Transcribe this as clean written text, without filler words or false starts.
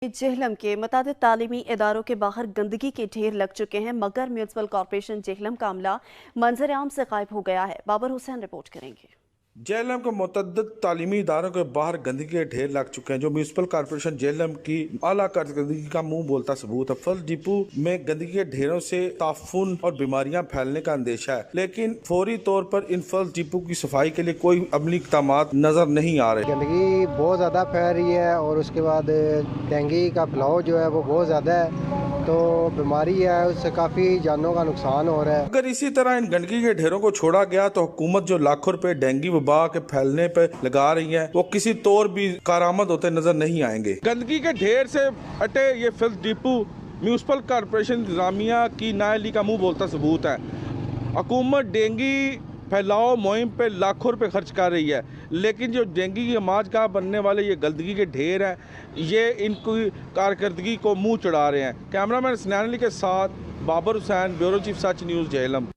जेहलम के मुताबिक तालीमी इदारों के बाहर गंदगी के ढेर लग चुके हैं, मगर म्यूनसिपल कॉरपोरेशन जेहलम का अमला मंजर आम से गायब हो गया है। बाबर हुसैन रिपोर्ट करेंगे। जेहलम के मुतअद्दिद तालीमी इदारों के बाहर गंदगी के ढेर लग चुके हैं, जो म्यूनसिपल कॉरपोरेशन जेहलम की आला कारकर्दगी का मुंह बोलता सबूत है। फल डिपो में गंदगी के ढेरों से ताफुन और बीमारियां फैलने का अंदेशा है, लेकिन फौरी तौर पर इन फल डिपो की सफाई के लिए कोई अमली इक़दामात नजर नहीं आ रहे। गंदगी बहुत ज़्यादा फैल रही है और उसके बाद डेंगू का फैलाव जो है वो बहुत ज़्यादा है, तो बीमारी है, उससे काफ़ी जानों का नुकसान हो रहा है। अगर इसी तरह इन गंदगी के ढेरों को छोड़ा गया तो हुकूमत जो लाखों रुपए डेंगू वबा के फैलने पर लगा रही है, वो किसी तौर भी कारामद होते नजर नहीं आएंगे। गंदगी के ढेर से अटे ये फिल्थ डिपो म्यूनसिपल कॉरपोरेशन इंतजामिया की नाअहली का मुंह बोलता सबूत है। हुकूमत डेंगू फैलाव मुहिम पे लाखों रुपए खर्च कर रही है, लेकिन जो डेंगू की माजगाह बनने वाले ये गंदगी के ढेर हैं, ये इनकी कारकर्दगी को मुंह चढ़ा रहे हैं। कैमरामैन स्नैन अली के साथ बाबर हुसैन, ब्यूरो चीफ सच न्यूज़, जेहलम।